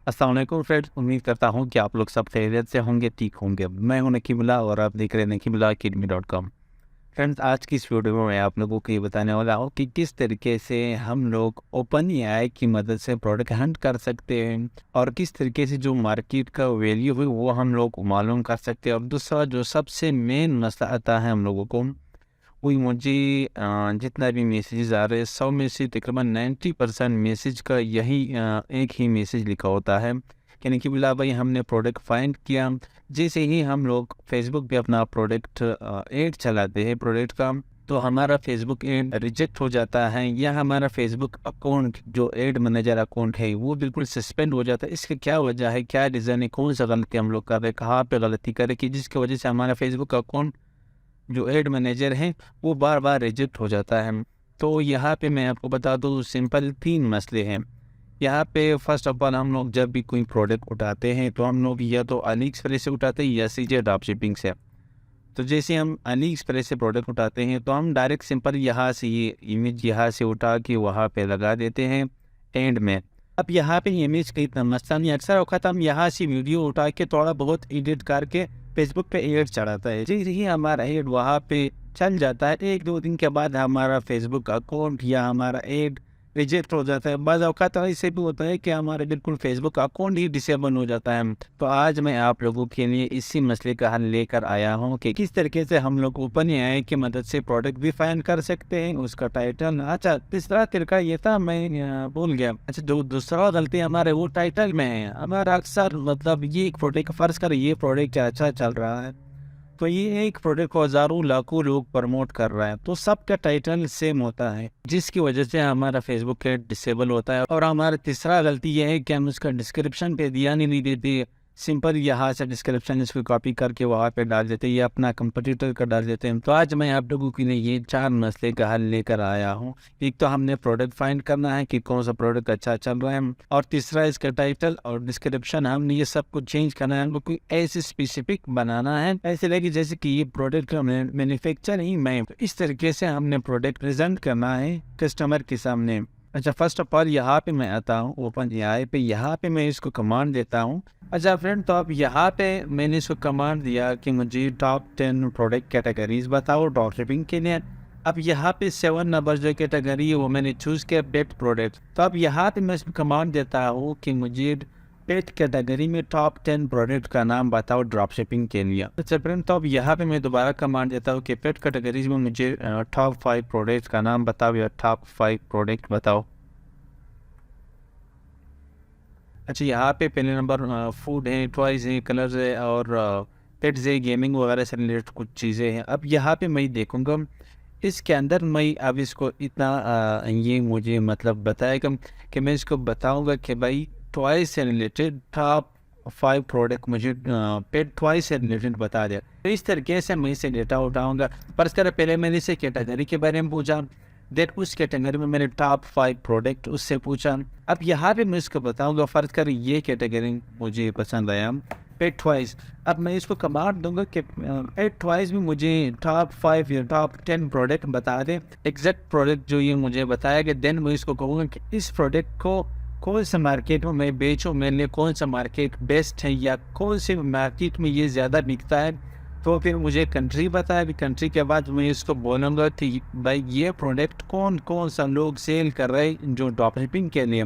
अस्सलाम वालेकुम फ्रेंड्स, उम्मीद करता हूँ कि आप लोग सब खैरियत से होंगे, ठीक होंगे। मैं हूं नकीमुल्लाह और आप देख रहे हैं नकीमुल्लाह अकेडमी.com। फ्रेंड्स, आज की इस वीडियो में मैं आप लोगों को ये बताने वाला हूँ कि किस तरीके से हम लोग ओपन एआई की मदद से प्रोडक्ट हंट कर सकते हैं और किस तरीके से जो मार्केट का वैल्यू है वो हम लोग मालूम कर सकते हैं। और दूसरा जो सबसे मेन मसला आता है हम लोगों को, वही मुझे जितना भी मैसेजेस आ रहे हैं 100 में से तकरीबन 90% मैसेज का यही एक ही मैसेज लिखा होता है, यानी कि बोला भाई हमने प्रोडक्ट फाइंड किया। जैसे ही हम लोग फेसबुक पे अपना प्रोडक्ट ऐड चलाते हैं प्रोडक्ट का, तो हमारा फेसबुक ऐड रिजेक्ट हो जाता है या हमारा फेसबुक अकाउंट जो ऐड मैनेजर अकाउंट है वो बिल्कुल सस्पेंड हो जाता है। इसकी क्या वजह है, क्या रीज़न है, कौन सा गलती हम लोग कर रहे हैं, कहाँ पे गलती कर रहे हैं कि जिसकी वजह से हमारा फेसबुक अकाउंट जो एड मैनेजर है वो बार बार रिजेक्ट हो जाता है। तो यहाँ पे मैं आपको बता दूँ, सिंपल 3 मसले हैं यहाँ पे। फर्स्ट ऑफ ऑल, हम लोग जब भी कोई प्रोडक्ट उठाते हैं तो हम लोग या तो अली एक्सप्रेस से उठाते हैं या सीजे ड्रॉप शिपिंग से। तो जैसे हम अली एक्सप्रेस से प्रोडक्ट उठाते हैं तो हम डायरेक्ट सिंपल यहाँ से ये इमेज यहाँ से उठा के वहाँ पे लगा देते हैं एंड में। अब यहाँ पे इमेज का इतना मसला नहीं, अक्सर वक्त हम यहाँ से वीडियो उठा के थोड़ा बहुत एडिट करके फेसबुक पे ऐड चढ़ाता है। जैसे ही हमारा ऐड वहाँ पे चल जाता है, 1-2 दिन के बाद हमारा फेसबुक अकाउंट या हमारा ऐड रिजेक्ट हो जाता है। बाज़ औक़ात ऐसे भी होता है कि हमारा बिल्कुल फेसबुक अकाउंट ही डिसेबल हो जाता है। तो आज मैं आप लोगों के लिए इसी मसले का हल लेकर आया हूँ कि किस तरीके से हम लोग ओपन एआई की मदद से प्रोडक्ट भी फाइंड कर सकते हैं, उसका टाइटल। अच्छा, तीसरा तरीका ये था, मैं भूल गया। अच्छा, जो दूसरा गलती हमारे वो टाइटल में है। हमारा अक्सर मतलब ये एक प्रोडक्ट फ़र्ज़ कर, ये प्रोडक्ट अच्छा चल रहा है तो ये एक प्रोडक्ट को हज़ारों लाखों लोग प्रमोट कर रहे हैं, तो सबका टाइटल सेम होता है, जिसकी वजह से हमारा फेसबुक ऐड डिसेबल होता है। और हमारा तीसरा गलती ये है कि हम उसका डिस्क्रिप्शन पे ध्यान ही नहीं देते। सिंपल यहाँ से डिस्क्रिप्शन इसको कॉपी करके वहाँ पे डाल देते हैं या अपना कंपटीटर का डाल देते हैं। तो आज मैं आप लोगों के लिए ये 4 मसले का हल लेकर आया हूँ। एक तो हमने प्रोडक्ट फाइंड करना है कि कौन सा प्रोडक्ट अच्छा चल रहा है, और तीसरा इसका टाइटल और डिस्क्रिप्शन हमने ये सब कुछ चेंज करना है। हमको कोई ऐसे स्पेसिफिक बनाना है, ऐसे लगे जैसे कि ये प्रोडक्ट का मैन्युफैक्चर ही मैं। तो इस तरीके से हमने प्रोडक्ट प्रेजेंट करना है कस्टमर के सामने। अच्छा, फर्स्ट ऑफ ऑल यहाँ पे मैं आता हूँ ओपन एआई पे, यहाँ पे मैं इसको कमांड देता हूँ। अच्छा फ्रेंड, तो अब यहाँ पे मैंने इसको कमांड दिया कि मुझे टॉप 10 प्रोडक्ट कैटेगरीज बताओ ड्रॉप शिपिंग के लिए। अब यहाँ पे 7 नंबर जो कैटेगरी है वो मैंने चूज़ किया पेट प्रोडक्ट। तो अब यहाँ पे मैं इसको कमांड देता हूँ कि मुझे पेट कैटेगरी में टॉप 10 प्रोडक्ट का नाम बताओ ड्रॉप शिपिंग के लिए। अच्छा फ्रेंड, तो अब यहाँ पे मैं दोबारा कमांड देता हूँ कि पेट कैटेगरीज में मुझे टॉप 5 प्रोडक्ट का नाम बताओ या टॉप 5 प्रोडक्ट बताओ। अच्छा, यहाँ पे पहले नंबर फूड है, टॉयज है, कलर्स है और पेट्स है, गेमिंग वगैरह से रिलेटेड कुछ चीज़ें हैं। अब यहाँ पे मैं देखूँगा इसके अंदर मैं अब इसको इतना ये मुझे मतलब बताएगा कि मैं इसको बताऊँगा कि भाई टॉयज से रिलेटेड टॉप 5 प्रोडक्ट मुझे पेट टॉयज से रिलेटेड बता दे। तो इस तरीके से मैं इसे डेटा उठाऊँगा। पर इसका पहले मैंने इसे कैटेगरी के बारे में पूछा, देन उस कैटेगरी में मैंने टॉप 5 प्रोडक्ट उससे पूछा। अब यहाँ पे मैं इसको बताऊंगा, फ़र्ज़ कर ये कैटेगरी मुझे पसंद आया पेट टॉयज़। अब मैं इसको कमांड दूंगा कि पेट टॉयज़ में मुझे टॉप 5 या टॉप 10 प्रोडक्ट बता दें, एग्जैक्ट प्रोडक्ट जो ये मुझे बताएगा। देन मैं इसको कहूँगा कि इस प्रोडक्ट को कौन सा मार्केट में मैं बेचूँ, मेरे लिए कौन सा मार्केट बेस्ट है या कौन से मार्केट में ये ज़्यादा बिकता है। तो फिर मुझे कंट्री बताया, अभी कंट्री के बाद मैं इसको बोलूँगा कि भाई ये प्रोडक्ट कौन कौन सा लोग सेल कर रहे हैं जो ड्रॉप शिपिंग के लिए।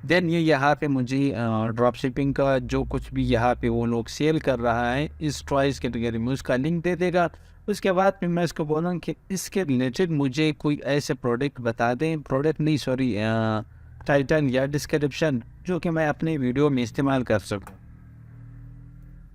देन ये यहाँ पे मुझे ड्रॉप शिपिंग का जो कुछ भी यहाँ पे वो लोग सेल कर रहा है इस टॉयज़ कैटेगरी में उसका लिंक दे देगा। उसके बाद फिर मैं इसको बोलूँगा कि इसके रिलेटेड मुझे कोई ऐसे प्रोडक्ट बता दें, प्रोडक्ट नहीं सॉरी टाइटल या डिस्क्रिप्शन जो कि मैं अपने वीडियो में इस्तेमाल कर सकूँ।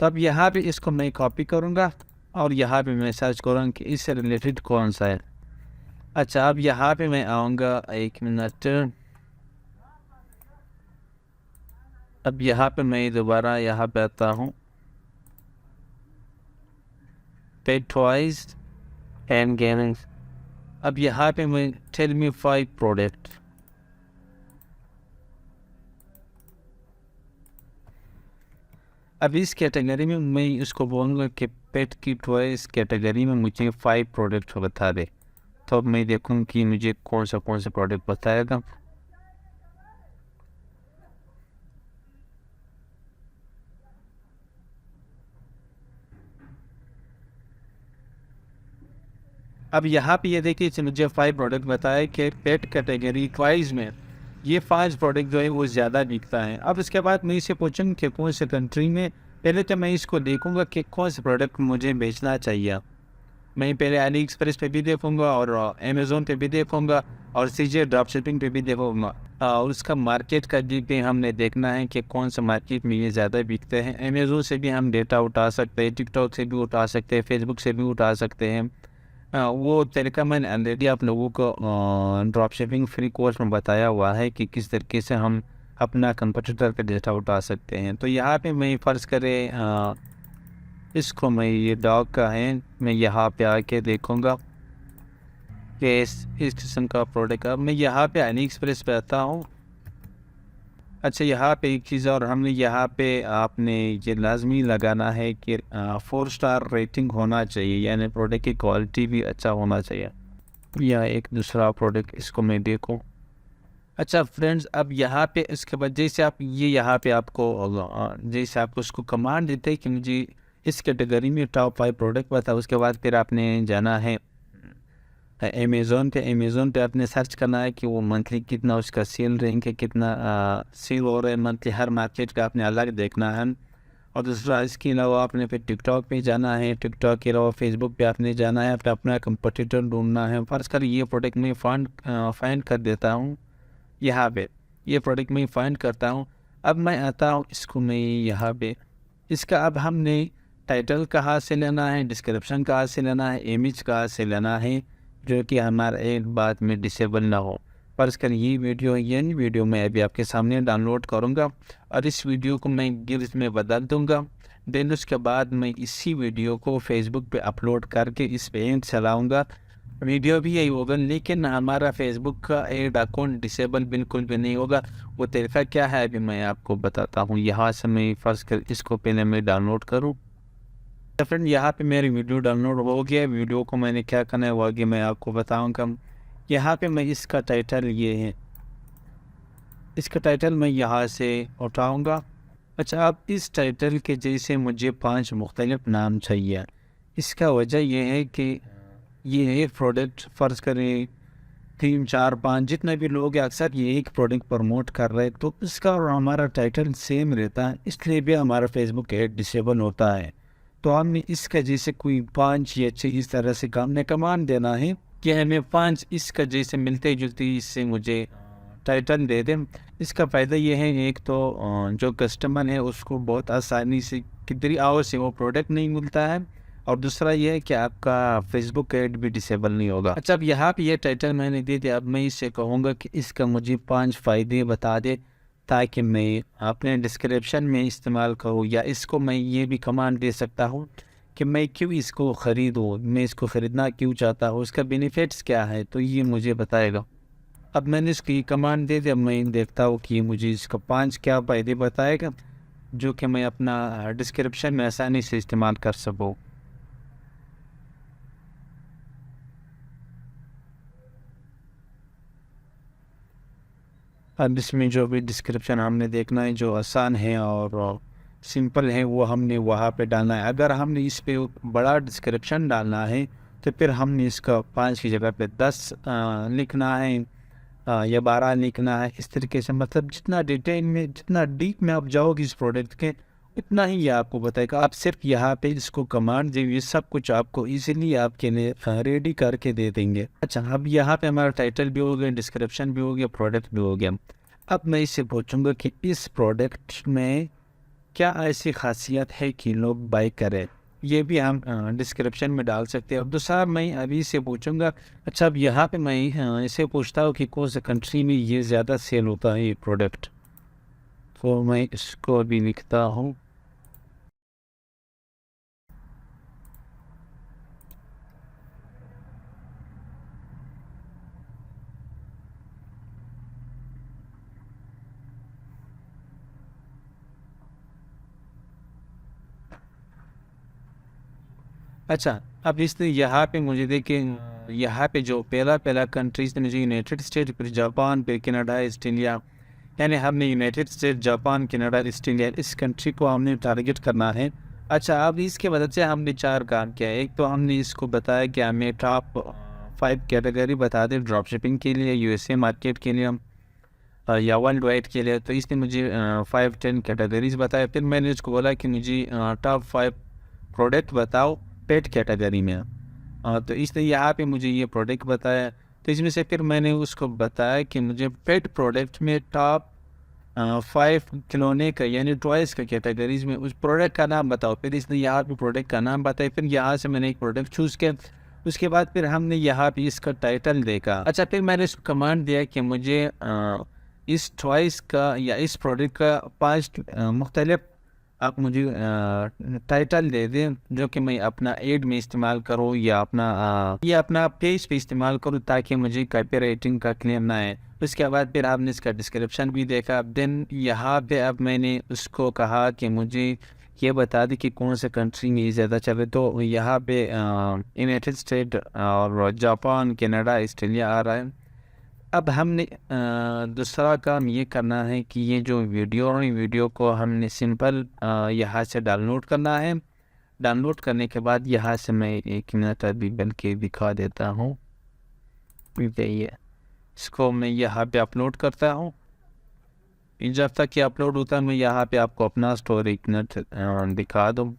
तो अब यहाँ पे इसको मैं कॉपी करूँगा और यहाँ पे मैं सर्च करूँगा कि इससे रिलेटेड कौन सा है। अच्छा, अब यहाँ पे मैं आऊँगा, 1 मिनट। अब यहाँ पे मैं दोबारा यहाँ पे आता हूँ, पेट टॉयज एंड गेमिंग। अब यहाँ पे मैं टेल मी 5 प्रोडक्ट। अब इस कैटेगरी में मैं इसको बोलूँगा कि पेट की टॉयज कैटेगरी में मुझे 5 प्रोडक्ट बता दे। तो अब मैं देखूँ कि मुझे कौन सा प्रोडक्ट बताएगा। अब यहाँ पे ये देखिए इसने मुझे 5 प्रोडक्ट बताया कि पेट कैटेगरी वाइज में ये 5 प्रोडक्ट जो है वो ज़्यादा बिकता है। अब इसके बाद मैं इससे पूछूँ कि कौन से कंट्री में, पहले तो मैं इसको देखूँगा कि कौन से प्रोडक्ट मुझे बेचना चाहिए। मैं पहले अली एक्सप्रेस पे भी देखूँगा और अमेज़ोन पे भी देखूँगा और सीजे ड्रॉप शिपिंग पे भी देखूँगा। और उसका मार्केट का भी हमने देखना है कि कौन सा मार्केट में ये ज़्यादा बिकते हैं। अमेज़ोन से भी हम डेटा उठा सकते हैं, टिकटॉक से भी उठा सकते हैं, फेसबुक से भी उठा सकते हैं। वो तरीका मैंने ऑलरेडी आप लोगों को ड्रॉप शिपिंग फ्री कोर्स में बताया हुआ है कि किस तरीके से हम अपना कंपटीटर का डेटा उठा सकते हैं। तो यहाँ पे मैं फ़र्ज़ करें इसको मैं ये डॉग का है, मैं यहाँ पे आके देखूँगा कि इस किस्म का प्रोडक्ट। अब मैं यहाँ पे अली एक्सप्रेस पे आता हूँ। अच्छा, यहाँ पे एक चीज़ और हमने यहाँ पे आपने ये लाजमी लगाना है कि 4 स्टार रेटिंग होना चाहिए, यानी प्रोडक्ट की क्वालिटी भी अच्छा होना चाहिए। या एक दूसरा प्रोडक्ट इसको मैं देखूँ। अच्छा फ्रेंड्स, अब यहाँ पे इसके बाद जैसे आप ये यहाँ पे आपको जैसे आपको उसको कमांड देते हैं कि मुझे इस कैटेगरी में टॉप 5 प्रोडक्ट बताओ, उसके बाद फिर आपने जाना है अमेज़ोन पे आपने सर्च करना है कि वो मंथली कितना उसका सेल रैंक है, कितना सेल हो रहा है मंथली, हर मार्केट का आपने अलग देखना है। और दूसरा इसके अलावा आपने फिर टिकटॉक पे जाना है, टिकटॉक के अलावा फेसबुक पे आपने जाना है, फिर अपना कंपटीटर ढूंढना है। फर्ज कर ये प्रोडक्ट मैं फाइंड कर देता हूँ यहाँ पे, ये प्रोडक्ट मैं फाइंड करता हूँ। अब मैं आता हूँ इसको मैं यहाँ पे, इसका अब हमने टाइटल कहाँ से लेना है, डिस्क्रिप्शन कहाँ से लेना है, इमेज कहाँ से लेना है, जो कि हमारा एक बात में डिसेबल ना हो। पर इसका ये वीडियो मैं अभी आपके सामने डाउनलोड करूँगा और इस वीडियो को मैं गिव्स में बदल दूँगा। देन उसके बाद मैं इसी वीडियो को फेसबुक पे अपलोड करके इस पे एड चलाऊँगा। वीडियो भी यही होगा, लेकिन हमारा फेसबुक का एड अकाउंट डिसेबल बिल्कुल भी नहीं होगा। वो तरीका क्या है अभी मैं आपको बताता हूँ। यहाँ से मैं फर्स्ट कर इसको पहले मैं डाउनलोड करूँ। तो फ्रेंड यहाँ पे मेरी वीडियो डाउनलोड हो गया। वीडियो को मैंने क्या करना है वो आगे मैं आपको बताऊँगा। यहाँ पे मैं इसका टाइटल ये है, इसका टाइटल मैं यहाँ से उठाऊँगा। अच्छा, अब इस टाइटल के जैसे मुझे 5 मुख्तलिफ नाम चाहिए। इसका वजह यह है कि ये एक प्रोडक्ट फ़र्ज़ करें 3, 4, 5 जितने भी लोग हैं अक्सर ये एक प्रोडक्ट प्रमोट कर रहे हैं, तो इसका और हमारा टाइटल सेम रहता है, इसलिए भी हमारा फेसबुक ऐड डिसेबल होता है। तो हमने इसका जैसे कोई 5 या 6 इस तरह से हमने कमांड देना है कि हमें 5 इसका जैसे मिलते जुलते इससे मुझे टाइटल दे दें। इसका फ़ायदा ये है, एक तो जो कस्टमर है उसको बहुत आसानी से कितनी आवर से वो प्रोडक्ट नहीं मिलता है, और दूसरा ये है कि आपका फेसबुक ऐड भी डिसेबल नहीं होगा। अच्छा, अब यहाँ पे ये टाइटल मैंने दे दिया। अब मैं इससे कहूँगा कि इसका मुझे 5 फ़ायदे बता दे ताकि मैं अपने डिस्क्रिप्शन में इस्तेमाल करूँ, या इसको मैं ये भी कमांड दे सकता हूँ कि मैं क्यों इसको ख़रीदूँ, मैं इसको ख़रीदना क्यों चाहता हूँ, इसका बेनिफिट्स क्या है, तो ये मुझे बताएगा। अब मैंने इसकी कमांड दे दिया, मैं देखता हूँ कि मुझे इसका 5 क्या फ़ायदे बताएगा जो कि मैं अपना डिस्क्रिप्शन में आसानी से इस्तेमाल कर सकूँ। अब इसमें जो भी डिस्क्रिप्शन हमने देखना है जो आसान है और सिंपल है वो हमने वहाँ पे डालना है। अगर हमने इस पे बड़ा डिस्क्रिप्शन डालना है तो फिर हमने इसका 5 की जगह पे 10 लिखना है या 12 लिखना है। इस तरीके से मतलब जितना डिटेल में जितना डीप में आप जाओगे इस प्रोडक्ट के इतना ही ये आपको बताएगा। आप सिर्फ यहाँ पे इसको कमांड दे, ये सब कुछ आपको इजीली आपके लिए रेडी करके दे देंगे। अच्छा, अब यहाँ पे हमारा टाइटल भी हो गया, डिस्क्रिप्शन भी हो गया, प्रोडक्ट भी हो गया। अब मैं इससे पूछूंगा कि इस प्रोडक्ट में क्या ऐसी खासियत है कि लोग बाय करें, ये भी हम डिस्क्रिप्शन में डाल सकते हैं। अब दूसरा मैं अभी से पूछूंगा। अच्छा, अब यहाँ पे मैं इसे पूछता हूँ कि कौन सा कंट्री में ये ज़्यादा सेल होता है ये प्रोडक्ट, तो मैं इसको अभी लिखता हूँ। अच्छा, अब इसने यहाँ पे मुझे देखिए यहाँ पे जो पहला कंट्रीज ने मुझे यूनाइटेड स्टेट, फिर जापान, फिर कनाडा, ऑस्ट्रेलिया, यानी हमने United state, Japan, Canada, Australia इस कंट्री को हमने टारगेट करना है। अच्छा, अब इसकी मदद से हमने 4 काम किया। एक तो हमने इसको बताया कि हमें टॉप 5 कैटेगरी बता दें ड्रॉप शिपिंग के लिए, यूएसए मार्केट के लिए या वर्ल्ड वाइड के लिए। तो इसने मुझे 5-10 कैटेगरीज बताए। फिर मैंने इसको बोला कि मुझे टॉप 5 प्रोडक्ट बताओ पेट कैटेगरी में। तो इसने यहाँ पे मुझे ये प्रोडक्ट बताया। तो इसमें से फिर मैंने उसको बताया कि मुझे पेट प्रोडक्ट में टॉप 5 खिलौने का यानी टॉयज़ का कैटेगरीज में उस प्रोडक्ट का नाम बताओ। फिर इसने यहाँ पे प्रोडक्ट का नाम बताया। फिर यहाँ से मैंने एक प्रोडक्ट चूज़ किया। उसके बाद फिर हमने यहाँ पे इसका टाइटल देखा। अच्छा, फिर मैंने इसको कमांड दिया कि मुझे इस चॉइस का या इस प्रोडक्ट का 5 मुख्तलिफ आप मुझे टाइटल दे दें जो कि मैं अपना एड में इस्तेमाल करूँ या अपना पेज पे इस्तेमाल करूँ ताकि मुझे कॉपीराइटिंग का क्लेम ना आए। उसके बाद फिर आपने इसका डिस्क्रिप्शन भी देखा। देन यहाँ पे अब मैंने उसको कहा कि मुझे ये बता दी कि कौन से कंट्री में ज़्यादा चले। तो यहाँ पे यूनाइटेड स्टेट और जापान, कनाडा, ऑस्ट्रेलिया आ रहा है। अब हमने दूसरा काम ये करना है कि ये जो वीडियो को हमने सिंपल यहाँ से डाउनलोड करना है। डाउनलोड करने के बाद यहाँ से मैं 1 मिनट अभी बन के दिखा देता हूँ। ये इसको मैं यहाँ पे अपलोड करता हूँ। जब तक ये अपलोड होता है मैं यहाँ पे आपको अपना स्टोर 1 मिनट दिखा दूँ।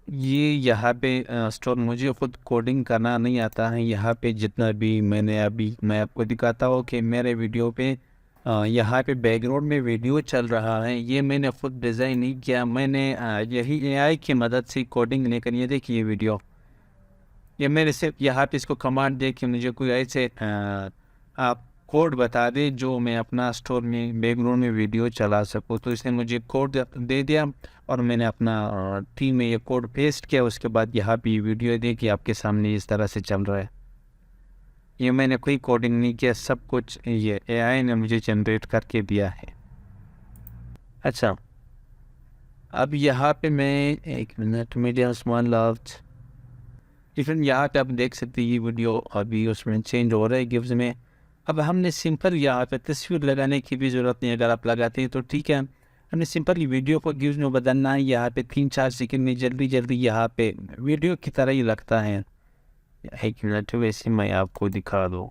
ये यहाँ पे स्टोर मुझे खुद कोडिंग करना नहीं आता है। यहाँ पे जितना भी मैं आपको दिखाता हूँ कि मेरे वीडियो पे यहाँ पे बैकग्राउंड में वीडियो चल रहा है। ये मैंने खुद डिज़ाइन नहीं किया, मैंने यही एआई की मदद से कोडिंग नहीं करी है। देखिए ये वीडियो, ये मैंने सिर्फ यहाँ पे इसको कमांड दे कि मुझे कोई ऐसे आप कोड बता दे जो मैं अपना स्टोर में बैकग्राउंड में वीडियो चला सकूँ। तो इसने मुझे कोड दे दिया और मैंने अपना टीम में ये कोड पेस्ट किया। उसके बाद यहाँ पे वीडियो देखिए आपके सामने इस तरह से चल रहा है। ये मैंने कोई कोडिंग नहीं किया, सब कुछ ये एआई ने मुझे जनरेट करके दिया है। अच्छा, अब यहाँ पे मैं 1 minute media small large different यहाँ पे आप देख सकते हैं ये वीडियो अभी उसमें चेंज हो रहा है गिव्स में। अब हमने सिंपल यहाँ पे तस्वीर लगाने की भी ज़रूरत नहीं, अगर आप लगाते हैं तो ठीक है। हमने सिंपल ये वीडियो को गिव्स में बदलना है। यहाँ पे 3-4 सेकंड में जल्दी यहाँ पे वीडियो की तरह ही लगता है। 1 मिनट वैसे मैं आपको दिखा दूँ।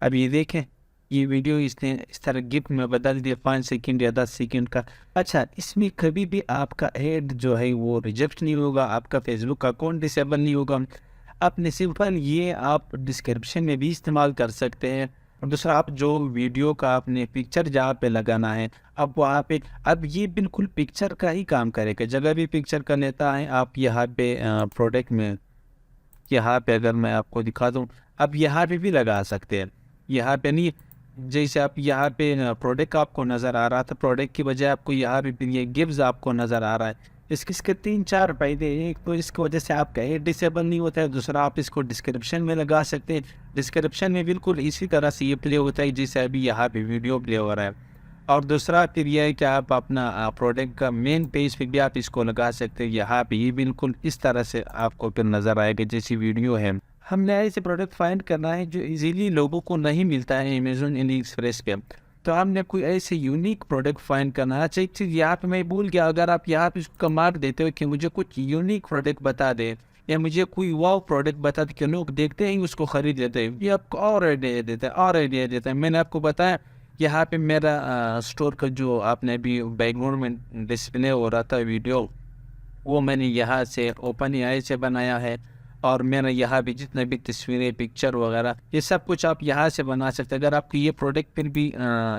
अब ये देखें, ये वीडियो इसने इस तरह गिफ्ट में बदल दिया 5 सेकंड या 10 सेकंड का। अच्छा, इसमें कभी भी आपका ऐड जो है वो रिजेक्ट नहीं होगा, आपका फेसबुक का अकाउंट डिसेबल नहीं होगा। आपने सिंपल ये आप डिस्क्रिप्शन में भी इस्तेमाल कर सकते हैं। और दूसरा, आप जो वीडियो का आपने पिक्चर जहाँ पे लगाना है अब वहाँ पे अब ये बिल्कुल पिक्चर का ही काम करेगा। जगह भी पिक्चर का लेता है। आप यहाँ पे प्रोडक्ट में यहाँ पे अगर मैं आपको दिखा दूँ, अब यहाँ पे भी लगा सकते हैं। यहाँ पे नहीं, जैसे आप यहाँ पे प्रोडक्ट आपको नज़र आ रहा था, प्रोडक्ट की बजाय आपको यहाँ पे ये गिव्स आपको नज़र आ रहा है। इसके 3-4 फायदे। एक तो इसकी वजह से आपका ऐड डिसेबल नहीं होता है। दूसरा, आप इसको डिस्क्रिप्शन में लगा सकते हैं। डिस्क्रिप्शन में बिल्कुल इसी तरह से ये प्ले होता है जैसे अभी यहाँ पे वीडियो प्ले हो रहा है। और दूसरा फिर यह है कि आप अपना प्रोडक्ट का मेन पेज पे भी आप इसको लगा सकते हैं। यहाँ पे ये बिल्कुल इस तरह से आपको फिर नज़र आएगा जैसी वीडियो है। हमने ऐसे प्रोडक्ट फाइंड करना है जो इजीली लोगों को नहीं मिलता है अमेज़न एलिएक्सप्रेस पे। तो हमने कोई ऐसे यूनिक प्रोडक्ट फाइंड करना है। अच्छा, एक चीज़ यहाँ पे मैं भूल गया, अगर आप यहाँ पे कमांड देते हो कि मुझे कुछ यूनिक प्रोडक्ट बता दे या मुझे कोई वाव प्रोडक्ट बता दे कि लोग देखते हैं उसको खरीद लेते हैं, ये आपको और आइडिया देता है मैंने आपको बताया यहाँ पे मेरा स्टोर का जो आपने अभी बैकग्राउंड में डिस्प्ले हो रहा था वीडियो, वो मैंने यहाँ से ओपन एआई से बनाया है। और मैंने यहाँ भी जितने भी तस्वीरें, पिक्चर वगैरह, ये सब कुछ आप यहाँ से बना सकते हैं। अगर आपको ये प्रोडक्ट फिर भी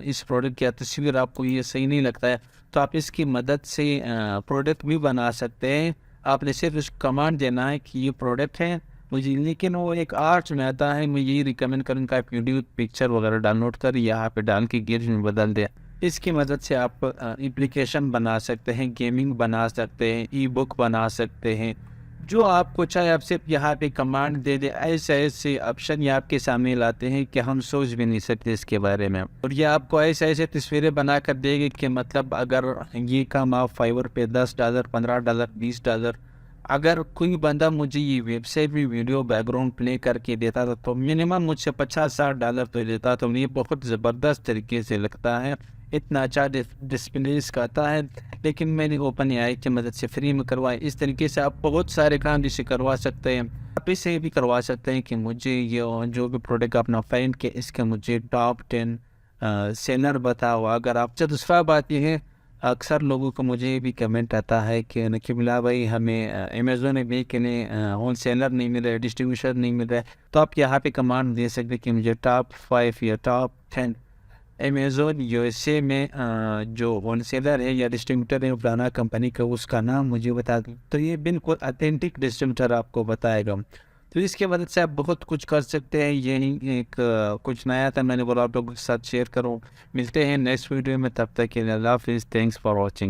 इस प्रोडक्ट की तस्वीर आपको ये सही नहीं लगता है तो आप इसकी मदद से प्रोडक्ट भी बना सकते हैं। आपने सिर्फ उस कमांड देना है कि ये प्रोडक्ट है मुझे, लेकिन वो एक आर्ट में आता है। मैं यही रिकमेंड करूँगा आप वीडियो, पिक्चर वगैरह डाउनलोड कर यहाँ पे डाल के गिव्स में बदल दें। इसकी मदद से आप एप्लीकेशन बना सकते हैं, गेमिंग बना सकते हैं, ई बुक बना सकते हैं, जो आपको चाहे। आप सिर्फ यहाँ पे कमांड दे दे, ऐसे ऑप्शन ये आपके सामने लाते हैं कि हम सोच भी नहीं सकते इसके बारे में। और ये आपको ऐसे तस्वीरें बना कर देगी कि मतलब अगर ये काम आप फाइवर पे $10, $15, $20 अगर कोई बंदा मुझे ये वेबसाइट में वीडियो बैकग्राउंड प्ले करके देता था तो मिनिमम मुझसे $50-60 तो लेता, तो ये बहुत ज़बरदस्त तरीके से लगता है, इतना अच्छा डिस्प्ले इसका आता है। लेकिन मैंने ओपन एआई की मदद से फ्री में करवाया। इस तरीके से आप बहुत सारे काम जिसे करवा सकते हैं। आप इसे भी करवा सकते हैं कि मुझे ये जो भी प्रोडक्ट अपना फाइंड के इसके मुझे टॉप 10 सेलर बताओ। अगर आप दूसरा बात यह है, अक्सर लोगों को मुझे भी कमेंट आता है कि नकीमुल्लाह भाई हमें अमेज़न में के लिए होल सेलर नहीं मिल रहा है, डिस्ट्रीब्यूशन नहीं मिल रहा है। तो आप यहाँ पे कमांड दे सकते हैं कि मुझे टॉप 5 या टॉप 10 अमेज़न यूएसए में जो होल सेलर है या डिस्ट्रीब्यूटर है पुराना कंपनी का, उसका नाम मुझे बता दें, तो ये बिल्कुल ऑथेंटिक डिस्ट्रीब्यूटर आपको बताएगा। तो इसके मदद से आप बहुत कुछ कर सकते हैं। यही एक कुछ नया था, मैंने बोला आप लोगों के साथ शेयर करूं। मिलते हैं नेक्स्ट वीडियो में, तब तक के लिए अल्लाह हाफिज़। Thanks for watching.